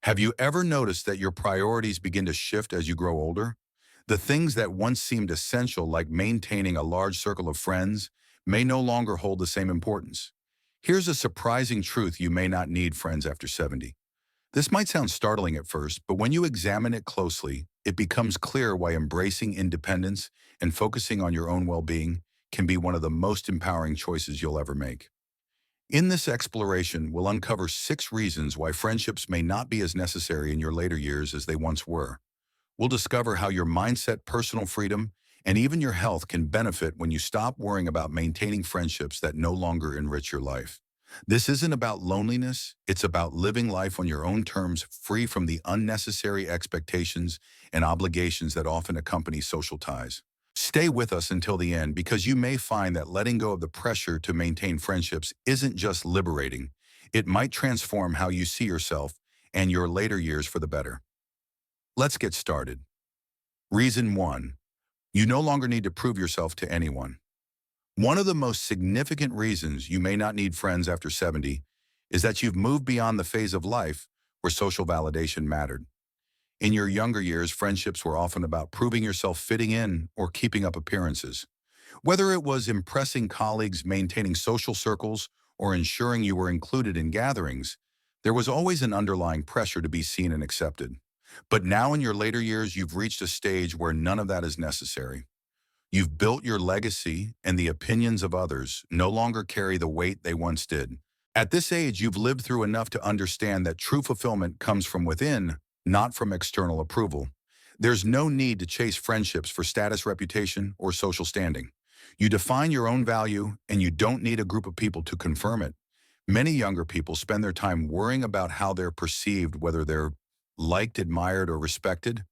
Have you ever noticed that your priorities begin to shift as you grow older? The things that once seemed essential, like maintaining a large circle of friends, may no longer hold the same importance. Here's a surprising truth: you may not need friends after 70. This might sound startling at first, but when you examine it closely, it becomes clear why embracing independence and focusing on your own well-being can be one of the most empowering choices you'll ever make. In this exploration, we'll uncover 6 reasons why friendships may not be as necessary in your later years as they once were. We'll discover how your mindset, personal freedom, and even your health can benefit when you stop worrying about maintaining friendships that no longer enrich your life. This isn't about loneliness, it's about living life on your own terms, free from the unnecessary expectations and obligations that often accompany social ties. Stay with us until the end, because you may find that letting go of the pressure to maintain friendships isn't just liberating, it might transform how you see yourself and your later years for the better. Let's get started. Reason 1. You no longer need to prove yourself to anyone. One of the most significant reasons you may not need friends after 70 is that you've moved beyond the phase of life where social validation mattered. In your younger years, friendships were often about proving yourself, fitting in, or keeping up appearances. Whether it was impressing colleagues, maintaining social circles, or ensuring you were included in gatherings, there was always an underlying pressure to be seen and accepted. But now in your later years, you've reached a stage where none of that is necessary. You've built your legacy, and the opinions of others no longer carry the weight they once did. At this age, you've lived through enough to understand that true fulfillment comes from within, not from external approval. There's no need to chase friendships for status, reputation, or social standing. You define your own value, and you don't need a group of people to confirm it. Many younger people spend their time worrying about how they're perceived, whether they're liked, admired, or respected.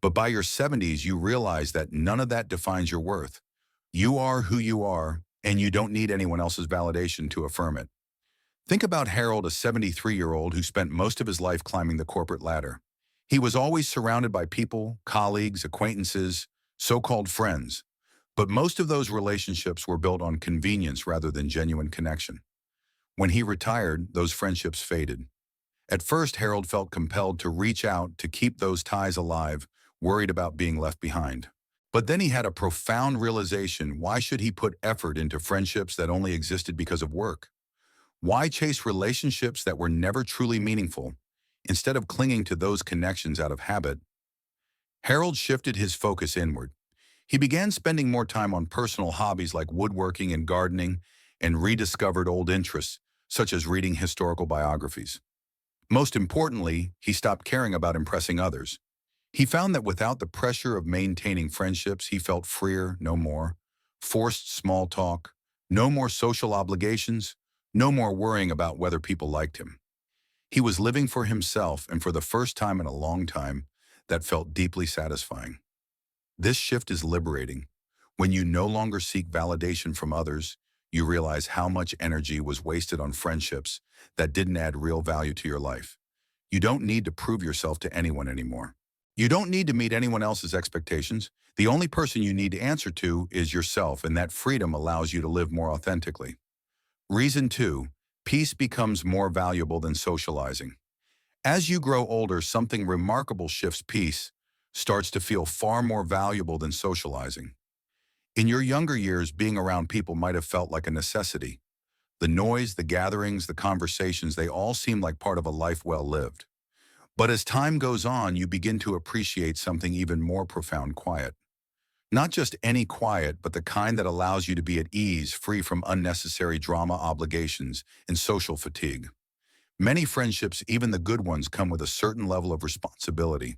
But by your 70s, you realize that none of that defines your worth. You are who you are, and you don't need anyone else's validation to affirm it. Think about Harold, a 73-year-old who spent most of his life climbing the corporate ladder. He was always surrounded by people, colleagues, acquaintances, so-called friends. But most of those relationships were built on convenience rather than genuine connection. When he retired, those friendships faded. At first, Harold felt compelled to reach out to keep those ties alive, worried about being left behind. But then he had a profound realization: why should he put effort into friendships that only existed because of work? Why chase relationships that were never truly meaningful, instead of clinging to those connections out of habit? Harold shifted his focus inward. He began spending more time on personal hobbies like woodworking and gardening, and rediscovered old interests, such as reading historical biographies. Most importantly, he stopped caring about impressing others. He found that without the pressure of maintaining friendships, he felt freer, no more forced small talk, no more social obligations, no more worrying about whether people liked him. He was living for himself, and for the first time in a long time, that felt deeply satisfying. This shift is liberating. When you no longer seek validation from others, you realize how much energy was wasted on friendships that didn't add real value to your life. You don't need to prove yourself to anyone anymore. You don't need to meet anyone else's expectations. The only person you need to answer to is yourself, and that freedom allows you to live more authentically. Reason 2, peace becomes more valuable than socializing. As you grow older, something remarkable shifts. Peace starts to feel far more valuable than socializing. In your younger years, being around people might have felt like a necessity. The noise, the gatherings, the conversations, they all seem like part of a life well lived. But as time goes on, you begin to appreciate something even more profound: quiet. Not just any quiet, but the kind that allows you to be at ease, free from unnecessary drama, obligations, and social fatigue. Many friendships, even the good ones, come with a certain level of responsibility.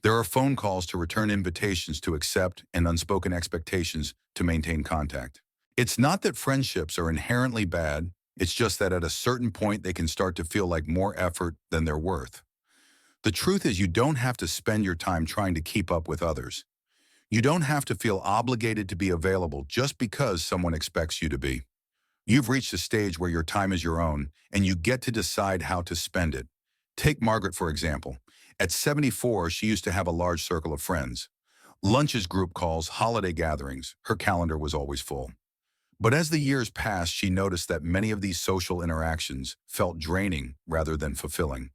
There are phone calls to return invitations to accept, and unspoken expectations to maintain contact. It's not that friendships are inherently bad, it's just that at a certain point they can start to feel like more effort than they're worth. The truth is, you don't have to spend your time trying to keep up with others. You don't have to feel obligated to be available just because someone expects you to be. You've reached a stage where your time is your own, and you get to decide how to spend it. Take Margaret, for example. At 74, she used to have a large circle of friends. Lunches, group calls, holiday gatherings. Her calendar was always full. But as the years passed, she noticed that many of these social interactions felt draining rather than fulfilling.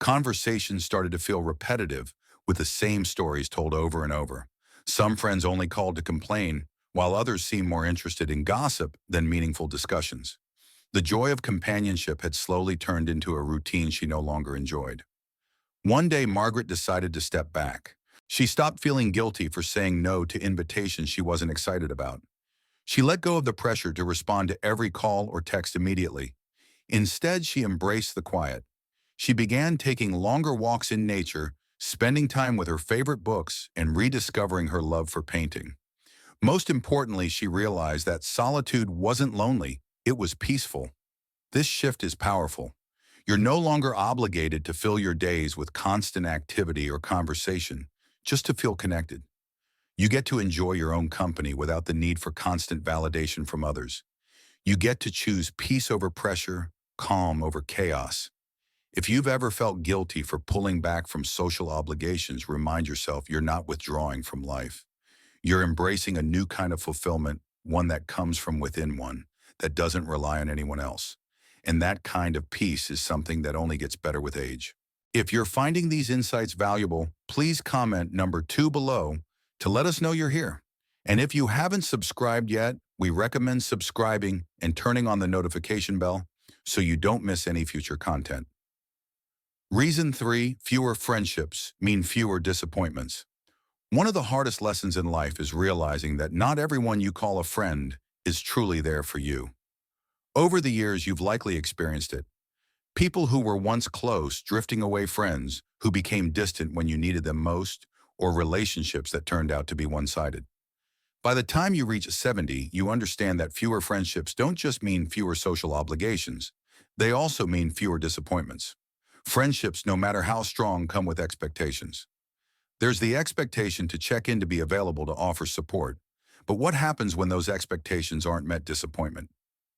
Conversations started to feel repetitive, with the same stories told over and over. Some friends only called to complain, while others seemed more interested in gossip than meaningful discussions. The joy of companionship had slowly turned into a routine she no longer enjoyed. One day, Margaret decided to step back. She stopped feeling guilty for saying no to invitations she wasn't excited about. She let go of the pressure to respond to every call or text immediately. Instead, she embraced the quiet. She began taking longer walks in nature, spending time with her favorite books, and rediscovering her love for painting. Most importantly, she realized that solitude wasn't lonely, it was peaceful. This shift is powerful. You're no longer obligated to fill your days with constant activity or conversation, just to feel connected. You get to enjoy your own company without the need for constant validation from others. You get to choose peace over pressure, calm over chaos. If you've ever felt guilty for pulling back from social obligations, remind yourself you're not withdrawing from life. You're embracing a new kind of fulfillment, one that comes from within one, that doesn't rely on anyone else. And that kind of peace is something that only gets better with age. If you're finding these insights valuable, please comment number 2 below to let us know you're here. And if you haven't subscribed yet, we recommend subscribing and turning on the notification bell so you don't miss any future content. Reason 3, fewer friendships mean fewer disappointments. One of the hardest lessons in life is realizing that not everyone you call a friend is truly there for you. Over the years, you've likely experienced it. People who were once close drifting away, friends who became distant when you needed them most, or relationships that turned out to be one-sided. By the time you reach 70, you understand that fewer friendships don't just mean fewer social obligations. They also mean fewer disappointments. Friendships, no matter how strong, come with expectations. There's the expectation to check in, to be available, to offer support. But what happens when those expectations aren't met? Disappointment.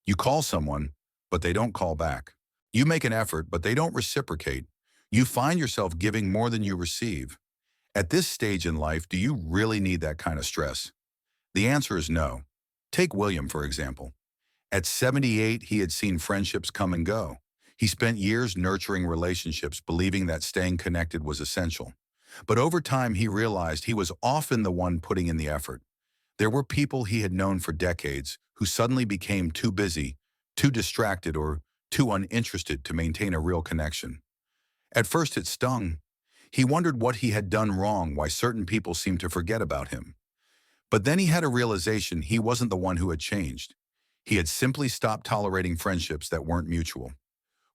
You call someone, but they don't call back. You make an effort, but they don't reciprocate. You find yourself giving more than you receive. At this stage in life, do you really need that kind of stress? The answer is no. Take William, for example. At 78, he had seen friendships come and go. He spent years nurturing relationships, believing that staying connected was essential. But over time, he realized he was often the one putting in the effort. There were people he had known for decades who suddenly became too busy, too distracted, or too uninterested to maintain a real connection. At first, it stung. He wondered what he had done wrong, why certain people seemed to forget about him. But then he had a realization: he wasn't the one who had changed. He had simply stopped tolerating friendships that weren't mutual.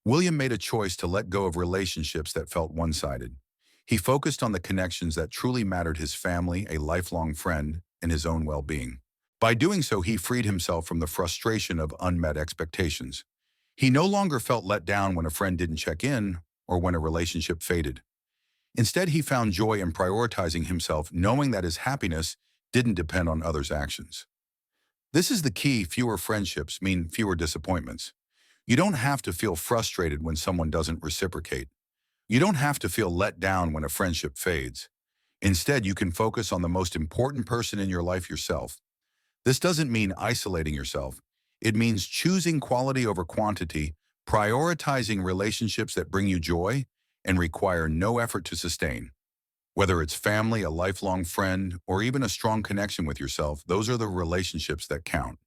William made a choice to let go of relationships that felt one-sided. He focused on the connections that truly mattered: his family, a lifelong friend, and his own well-being. By doing so, he freed himself from the frustration of unmet expectations. He no longer felt let down when a friend didn't check in or when a relationship faded. Instead, he found joy in prioritizing himself, knowing that his happiness didn't depend on others' actions. This is the key: fewer friendships mean fewer disappointments. You don't have to feel frustrated when someone doesn't reciprocate. You don't have to feel let down when a friendship fades. Instead, you can focus on the most important person in your life: yourself. This doesn't mean isolating yourself. It means choosing quality over quantity, prioritizing relationships that bring you joy and require no effort to sustain. Whether it's family, a lifelong friend, or even a strong connection with yourself, those are the relationships that count.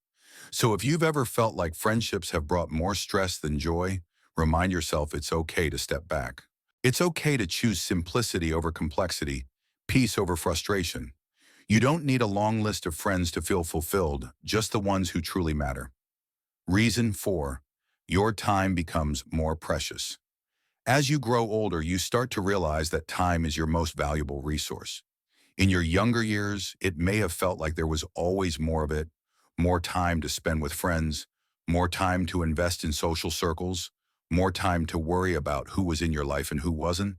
So if you've ever felt like friendships have brought more stress than joy, remind yourself it's okay to step back. It's okay to choose simplicity over complexity, peace over frustration. You don't need a long list of friends to feel fulfilled, just the ones who truly matter. Reason 4, your time becomes more precious. As you grow older, you start to realize that time is your most valuable resource. In your younger years, it may have felt like there was always more of it: more time to spend with friends, more time to invest in social circles, more time to worry about who was in your life and who wasn't.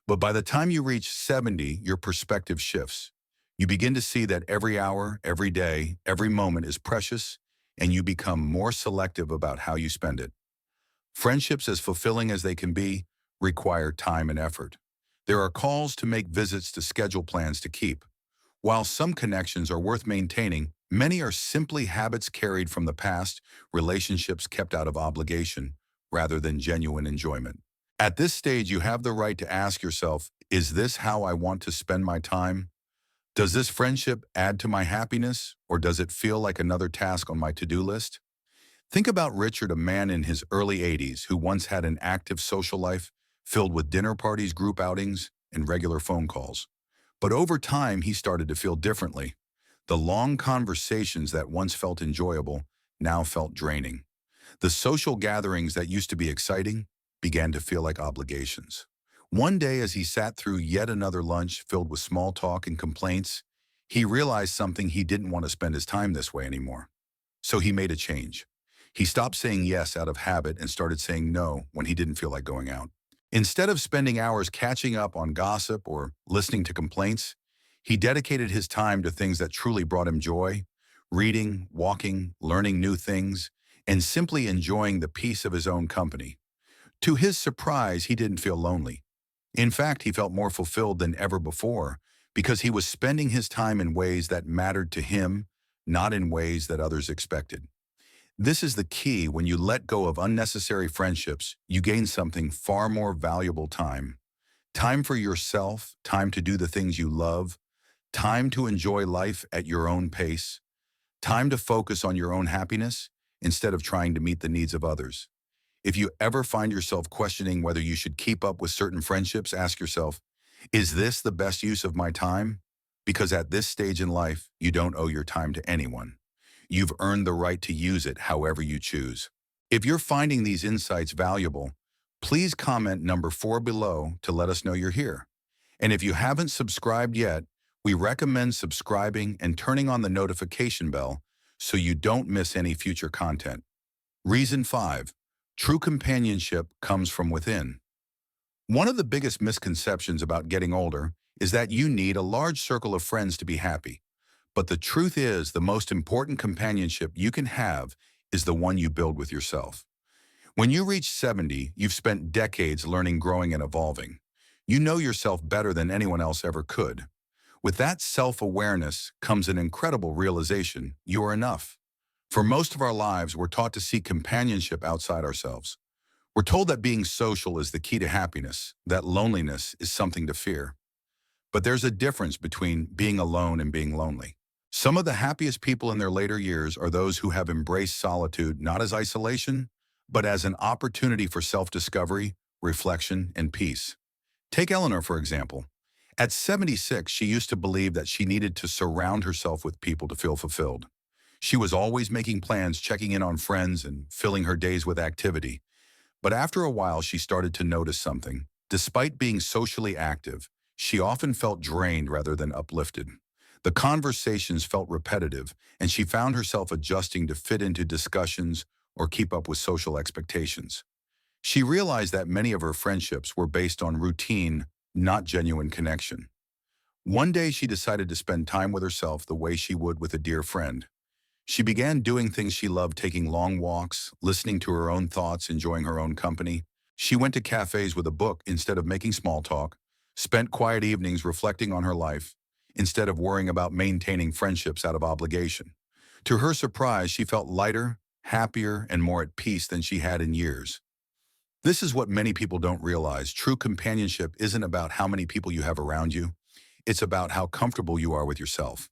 But by the time you reach 70, your perspective shifts. You begin to see that every hour, every day, every moment is precious, and you become more selective about how you spend it. Friendships, as fulfilling as they can be, require time and effort. There are calls to make, visits to schedule, plans to keep. While some connections are worth maintaining, many are simply habits carried from the past, relationships kept out of obligation, rather than genuine enjoyment. At this stage, you have the right to ask yourself, is this how I want to spend my time? Does this friendship add to my happiness, or does it feel like another task on my to-do list? Think about Richard, a man in his early 80s who once had an active social life filled with dinner parties, group outings, and regular phone calls. But over time, he started to feel differently. The long conversations that once felt enjoyable now felt draining. The social gatherings that used to be exciting began to feel like obligations. One day, as he sat through yet another lunch filled with small talk and complaints, he realized something: he didn't want to spend his time this way anymore. So he made a change. He stopped saying yes out of habit and started saying no when he didn't feel like going out. Instead of spending hours catching up on gossip or listening to complaints, he dedicated his time to things that truly brought him joy: reading, walking, learning new things, and simply enjoying the peace of his own company. To his surprise, he didn't feel lonely. In fact, he felt more fulfilled than ever before because he was spending his time in ways that mattered to him, not in ways that others expected. This is the key: when you let go of unnecessary friendships, you gain something far more valuable: time. Time for yourself, time to do the things you love, time to enjoy life at your own pace, time to focus on your own happiness instead of trying to meet the needs of others. If you ever find yourself questioning whether you should keep up with certain friendships, ask yourself, is this the best use of my time? Because at this stage in life, you don't owe your time to anyone. You've earned the right to use it however you choose. If you're finding these insights valuable, please comment number 4 below to let us know you're here. And if you haven't subscribed yet, we recommend subscribing and turning on the notification bell so you don't miss any future content. Reason 5. True companionship comes from within. One of the biggest misconceptions about getting older is that you need a large circle of friends to be happy. But the truth is, the most important companionship you can have is the one you build with yourself. When you reach 70, you've spent decades learning, growing, and evolving. You know yourself better than anyone else ever could. With that self-awareness comes an incredible realization: you are enough. For most of our lives, we're taught to seek companionship outside ourselves. We're told that being social is the key to happiness, that loneliness is something to fear. But there's a difference between being alone and being lonely. Some of the happiest people in their later years are those who have embraced solitude not as isolation, but as an opportunity for self-discovery, reflection, and peace. Take Eleanor, for example. At 76, she used to believe that she needed to surround herself with people to feel fulfilled. She was always making plans, checking in on friends, and filling her days with activity. But after a while, she started to notice something. Despite being socially active, she often felt drained rather than uplifted. The conversations felt repetitive, and she found herself adjusting to fit into discussions or keep up with social expectations. She realized that many of her friendships were based on routine, not genuine connection. One day, she decided to spend time with herself the way she would with a dear friend. She began doing things she loved: taking long walks, listening to her own thoughts, enjoying her own company. She went to cafes with a book instead of making small talk, spent quiet evenings reflecting on her life, instead of worrying about maintaining friendships out of obligation. To her surprise, she felt lighter, happier, and more at peace than she had in years. This is what many people don't realize: true companionship isn't about how many people you have around you. It's about how comfortable you are with yourself.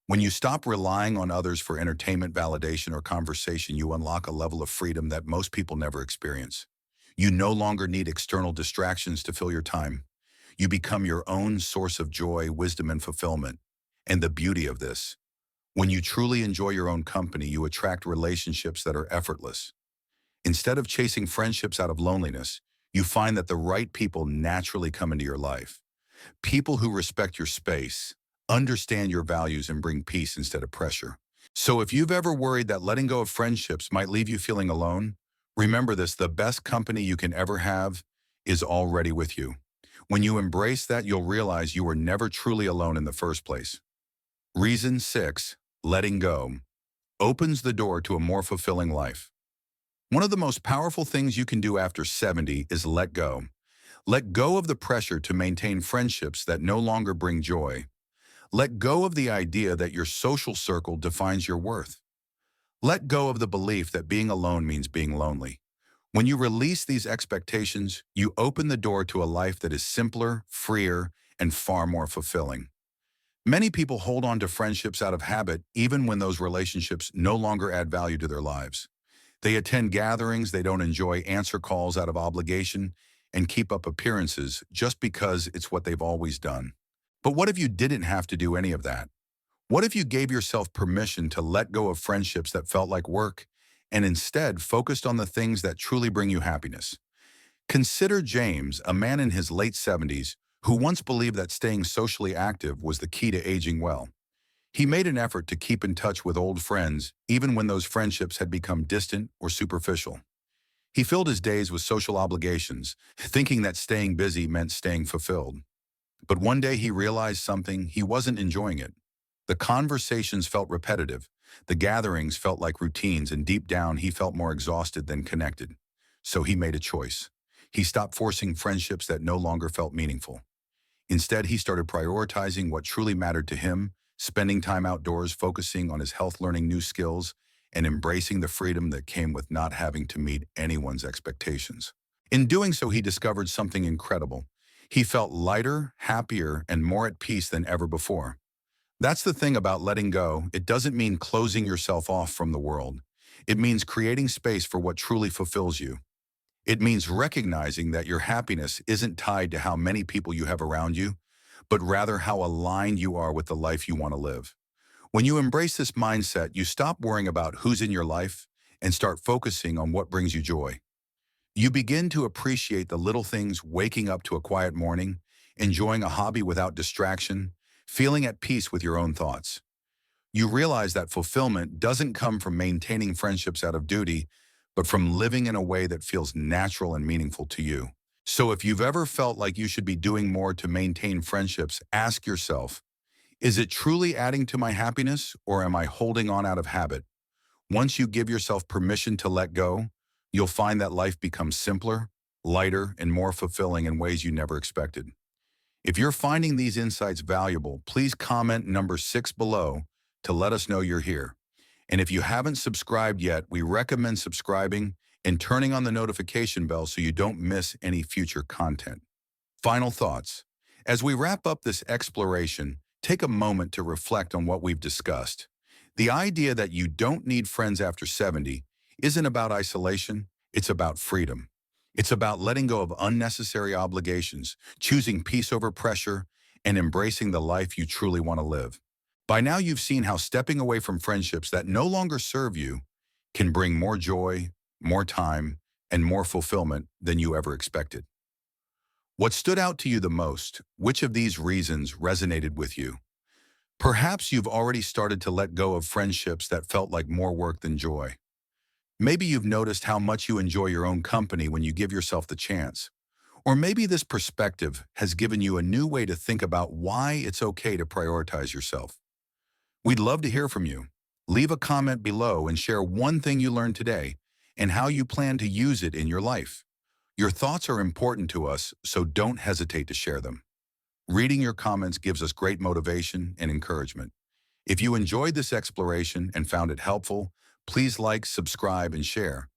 When you stop relying on others for entertainment, validation, or conversation, you unlock a level of freedom that most people never experience. You no longer need external distractions to fill your time. You become your own source of joy, wisdom, and fulfillment. And the beauty of this: when you truly enjoy your own company, you attract relationships that are effortless. Instead of chasing friendships out of loneliness, you find that the right people naturally come into your life. People who respect your space, understand your values, and bring peace instead of pressure. So if you've ever worried that letting go of friendships might leave you feeling alone, remember this: the best company you can ever have is already with you. When you embrace that, you'll realize you were never truly alone in the first place. Reason 6, letting go, opens the door to a more fulfilling life. One of the most powerful things you can do after 70 is let go. Let go of the pressure to maintain friendships that no longer bring joy. Let go of the idea that your social circle defines your worth. Let go of the belief that being alone means being lonely. When you release these expectations, you open the door to a life that is simpler, freer, and far more fulfilling. Many people hold on to friendships out of habit even when those relationships no longer add value to their lives. They attend gatherings they don't enjoy, answer calls out of obligation, and keep up appearances just because it's what they've always done. But what if you didn't have to do any of that? What if you gave yourself permission to let go of friendships that felt like work and instead focused on the things that truly bring you happiness? Consider James, a man in his late 70s, who once believed that staying socially active was the key to aging well. He made an effort to keep in touch with old friends, even when those friendships had become distant or superficial. He filled his days with social obligations, thinking that staying busy meant staying fulfilled. But one day he realized something: he wasn't enjoying it. The conversations felt repetitive, the gatherings felt like routines, and deep down he felt more exhausted than connected. So he made a choice. He stopped forcing friendships that no longer felt meaningful. Instead, he started prioritizing what truly mattered to him, spending time outdoors, focusing on his health, learning new skills, and embracing the freedom that came with not having to meet anyone's expectations. In doing so, he discovered something incredible. He felt lighter, happier, and more at peace than ever before. That's the thing about letting go. It doesn't mean closing yourself off from the world. It means creating space for what truly fulfills you. It means recognizing that your happiness isn't tied to how many people you have around you, but rather how aligned you are with the life you want to live. When you embrace this mindset, you stop worrying about who's in your life and start focusing on what brings you joy. You begin to appreciate the little things: waking up to a quiet morning, enjoying a hobby without distraction, feeling at peace with your own thoughts. You realize that fulfillment doesn't come from maintaining friendships out of duty, but from living in a way that feels natural and meaningful to you. So if you've ever felt like you should be doing more to maintain friendships, ask yourself, is it truly adding to my happiness, or am I holding on out of habit? Once you give yourself permission to let go, you'll find that life becomes simpler, lighter, and more fulfilling in ways you never expected. If you're finding these insights valuable, please comment number 6 below to let us know you're here. And if you haven't subscribed yet, we recommend subscribing and turning on the notification bell so you don't miss any future content. Final thoughts. As we wrap up this exploration, take a moment to reflect on what we've discussed. The idea that you don't need friends after 70 isn't about isolation, it's about freedom. It's about letting go of unnecessary obligations, choosing peace over pressure, and embracing the life you truly want to live. By now, you've seen how stepping away from friendships that no longer serve you can bring more joy, more time, and more fulfillment than you ever expected. What stood out to you the most? Which of these reasons resonated with you? Perhaps you've already started to let go of friendships that felt like more work than joy. Maybe you've noticed how much you enjoy your own company when you give yourself the chance. Or maybe this perspective has given you a new way to think about why it's okay to prioritize yourself. We'd love to hear from you. Leave a comment below and share one thing you learned today and how you plan to use it in your life. Your thoughts are important to us, so don't hesitate to share them. Reading your comments gives us great motivation and encouragement. If you enjoyed this exploration and found it helpful, please like, subscribe, and share.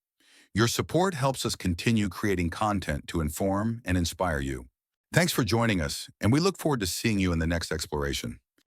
Your support helps us continue creating content to inform and inspire you. Thanks for joining us, and we look forward to seeing you in the next exploration.